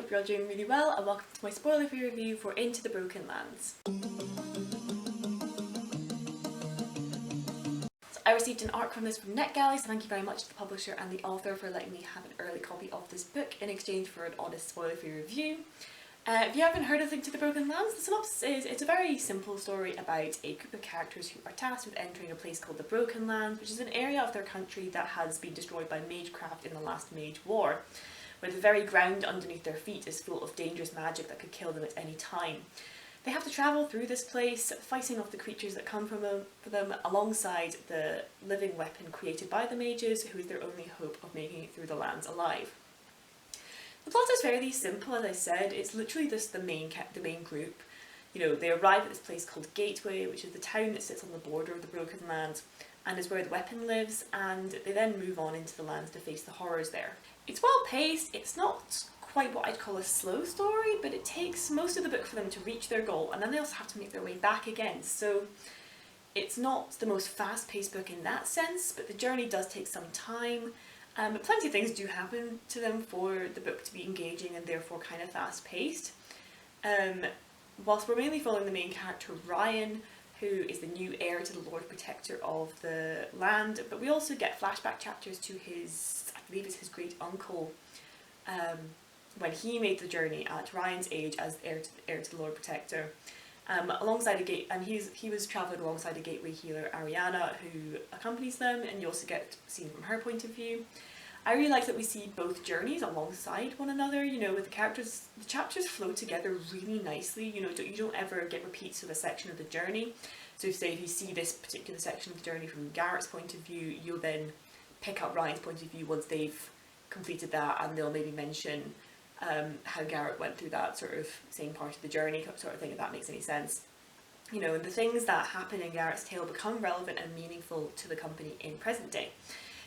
hope you're all doing really well, and welcome to my spoiler-free review for Into the Broken Lands. So I received an art from this from NetGalley, so thank you very much to the publisher and the author for letting me have an early copy of this book in exchange for an honest spoiler-free review. If you haven't heard of Into the Broken Lands, the synopsis is it's a very simple story about a group of characters who are tasked with entering a place called the Broken Lands, which is an area of their country that has been destroyed by magecraft in the last Mage War, where the very ground underneath their feet is full of dangerous magic that could kill them at any time. They have to travel through this place, fighting off the creatures that come for them alongside the living weapon created by the mages, who is their only hope of making it through the lands alive. The plot is fairly simple, as I said. It's literally just the main group. You know, they arrive at this place called Gateway, which is the town that sits on the border of the Broken Lands and is where the weapon lives, and they then move on into the lands to face the horrors there. It's well paced. It's not quite what I'd call a slow story, but it takes most of the book for them to reach their goal, and then they also have to make their way back again. So it's not the most fast-paced book in that sense, but the journey does take some time. But plenty of things do happen to them for the book to be engaging and therefore kind of fast-paced. Whilst we're mainly following the main character Ryan, who is the new heir to the Lord Protector of the land, but we also get flashback chapters to his, I believe it's his great uncle, when he made the journey at Ryan's age as heir to the Lord Protector. Alongside he was travelling alongside a gateway healer, Ariana, who accompanies them, and you also get seen from her point of view. I really like that we see both journeys alongside one another. You know, with the chapters flow together really nicely. You know, you don't ever get repeats of a section of the journey. So say if you see this particular section of the journey from Garrett's point of view, you'll then pick up Ryan's point of view once they've completed that, and they'll maybe mention how Garrett went through that sort of same part of the journey sort of thing, if that makes any sense. You know, and the things that happen in Garrett's tale become relevant and meaningful to the company in present day.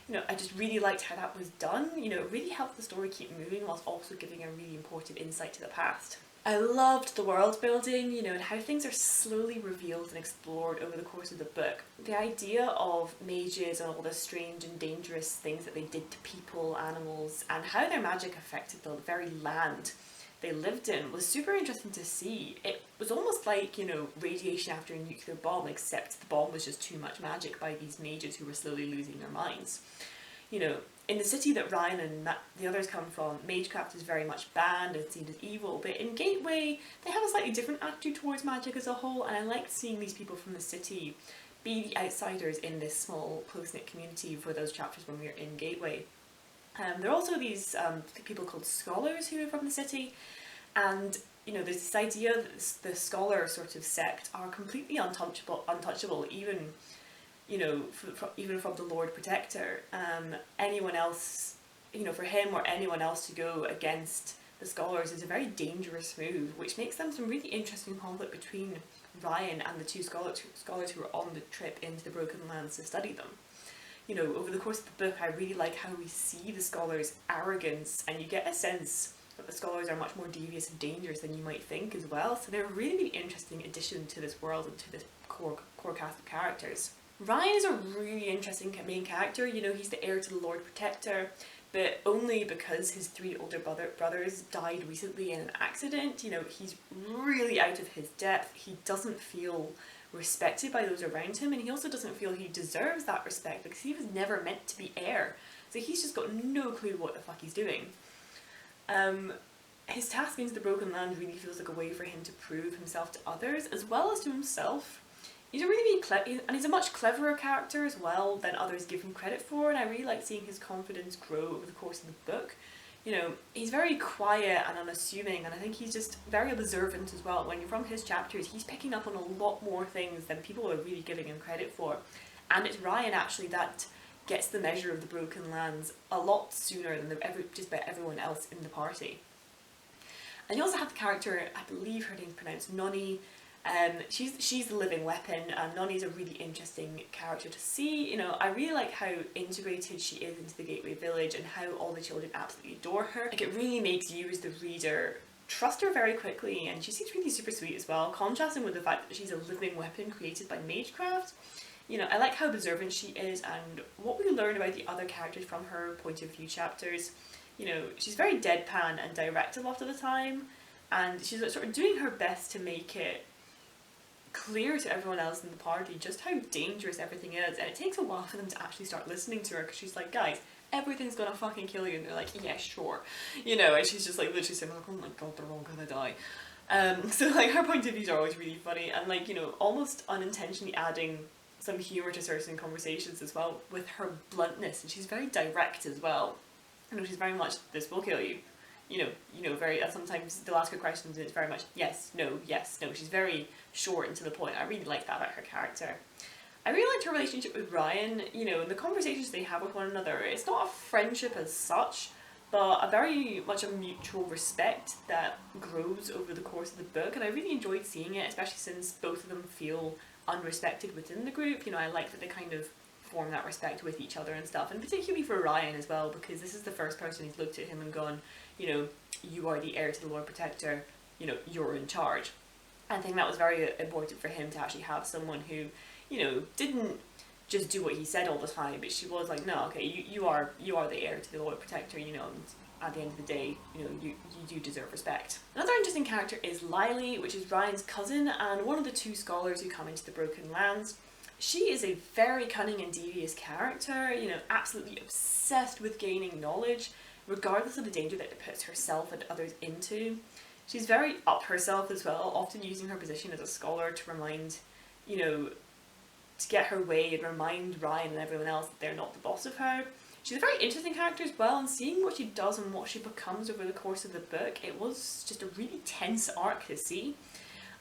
You know, I just really liked how that was done. You know, it really helped the story keep moving whilst also giving a really important insight to the past. I loved the world building, you know, and how things are slowly revealed and explored over the course of the book. The idea of mages and all the strange and dangerous things that they did to people, animals, and how their magic affected the very land they lived in was super interesting to see. It was almost like, you know, radiation after a nuclear bomb, except the bomb was just too much magic by these mages who were slowly losing their minds. You know, in the city that Ryan and the others come from, magecraft is very much banned and seen as evil, but in Gateway they have a slightly different attitude towards magic as a whole, and I liked seeing these people from the city be the outsiders in this small close-knit community for those chapters when we were in Gateway. There are also these people called scholars who are from the city, and you know, there's this idea that the scholar sort of sect are completely untouchable, even, you know, even from the Lord Protector. Anyone else, you know, for him or anyone else to go against the scholars is a very dangerous move, which makes them some really interesting conflict between Ryan and the two scholars who are on the trip into the Broken Lands to study them. You know, over the course of the book, I really like how we see the scholars' arrogance, and you get a sense that the scholars are much more devious and dangerous than you might think as well. So they're a really interesting addition to this world and to this core cast of characters. Ryan is a really interesting main character. You know, he's the heir to the Lord Protector, but only because his three older brothers died recently in an accident. You know, he's really out of his depth. He doesn't feel respected by those around him, and he also doesn't feel he deserves that respect because he was never meant to be heir. So he's just got no clue what the fuck he's doing. His task into the Broken Land really feels like a way for him to prove himself to others as well as to himself. He's a really and he's a much cleverer character as well than others give him credit for, and I really like seeing his confidence grow over the course of the book. You know, he's very quiet and unassuming, and I think he's just very observant as well. When you're from his chapters, he's picking up on a lot more things than people are really giving him credit for. And it's Ryan actually that gets the measure of the Broken Lands a lot sooner than just about everyone else in the party. And you also have the character, I believe her name's pronounced Nonny. She's the living weapon, and Nonny's a really interesting character to see. You know, I really like how integrated she is into the Gateway village and how all the children absolutely adore her. Like, it really makes you as the reader trust her very quickly, and she seems really super sweet as well, contrasting with the fact that she's a living weapon created by magecraft. You know, I like how observant she is and what we learn about the other characters from her point of view chapters. you know, she's very deadpan and direct a lot of the time, and she's sort of doing her best to make it clear to everyone else in the party just how dangerous everything is, and it takes a while for them to actually start listening to her, because she's like, guys, everything's gonna fucking kill you, and they're like, yeah, sure, you know, and she's just like literally saying like, oh my god, they're all gonna die. So like her point of views are always really funny, and like, you know, almost unintentionally adding some humour to certain conversations as well with her bluntness, and she's very direct as well. You know, she's very much, this will kill you. You know, very, sometimes they'll ask her questions and it's very much yes, no. She's very short and to the point. I really like that about her character. I really liked her relationship with Ryan, you know, and the conversations they have with one another. It's not a friendship as such, but a very much a mutual respect that grows over the course of the book, and I really enjoyed seeing it, especially since both of them feel unrespected within the group. You know, I like that they kind of form that respect with each other and stuff, and particularly for Ryan as well, because this is the first person who's looked at him and gone, you know, you are the heir to the Lord Protector, you know, you're in charge. I think that was very important for him to actually have someone who, you know, didn't just do what he said all the time, but she was like, no, okay, you are the heir to the Lord Protector, you know, and at the end of the day, you know, you do deserve respect. Another interesting character is Lily, which is Ryan's cousin and one of the two scholars who come into the Broken Lands. She is a very cunning and devious character, you know, absolutely obsessed with gaining knowledge, regardless of the danger that it puts herself and others into. She's very up herself as well, often using her position as a scholar to remind, you know, to get her way and remind Ryan and everyone else that they're not the boss of her. She's a very interesting character as well, and seeing what she does and what she becomes over the course of the book, it was just a really tense arc to see.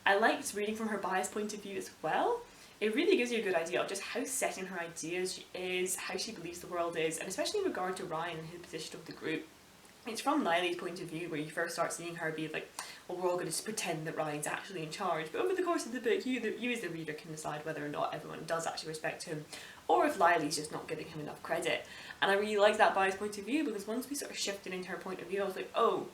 I liked reading from her biased point of view as well. It really gives you a good idea of just how set in her ideas she is, how she believes the world is, and especially in regard to Ryan and his position of the group. It's from Lily's point of view where you first start seeing her be like, well, we're all going to pretend that Ryan's actually in charge, but over the course of the book, you as the reader can decide whether or not everyone does actually respect him, or if Lily's just not giving him enough credit. And I really like that biased point of view, because once we sort of shifted into her point of view, I was like, oh,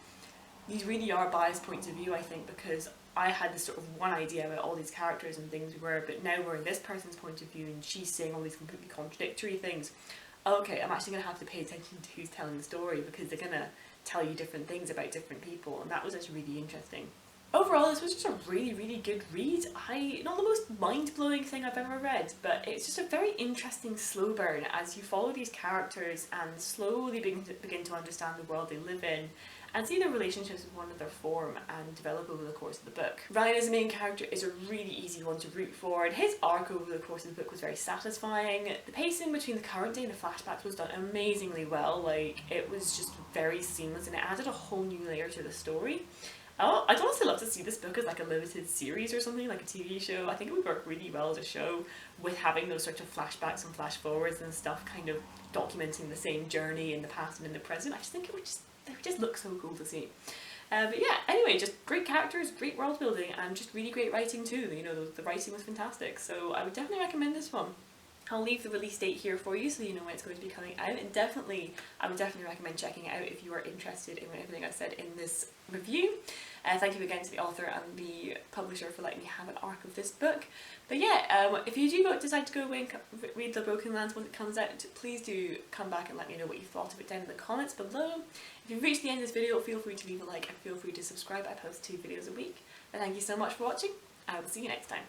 these really are biased points of view, I think, because I had this sort of one idea about all these characters and things were, but now we're in this person's point of view and she's saying all these completely contradictory things. Okay, I'm actually going to have to pay attention to who's telling the story, because they're going to tell you different things about different people, and that was actually really interesting. Overall, this was just a really, really good read. Not the most mind-blowing thing I've ever read, but it's just a very interesting slow burn as you follow these characters and slowly begin to understand the world they live in, and see their relationships with one another form and develop over the course of the book. Ryan as the main character is a really easy one to root for, and his arc over the course of the book was very satisfying. The pacing between the current day and the flashbacks was done amazingly well, like it was just very seamless and it added a whole new layer to the story. I'd honestly love to see this book as like a limited series or something, like a TV show. I think it would work really well as a show with having those sorts of flashbacks and flash forwards and stuff, kind of documenting the same journey in the past and in the present. I just think it would just look so cool to see. But yeah, anyway, just great characters, great world building, and just really great writing too. You know, the writing was fantastic, so I would definitely recommend this one. I'll leave the release date here for you so you know when it's going to be coming out, and I would definitely recommend checking it out if you are interested in everything I said in this review. Thank you again to the author and the publisher for letting me have an arc of this book. But yeah, if you do decide to go away and read The Broken Lands when it comes out, please do come back and let me know what you thought of it down in the comments below. If you've reached the end of this video, feel free to leave a like and feel free to subscribe. I post 2 videos a week. And thank you so much for watching. I will see you next time.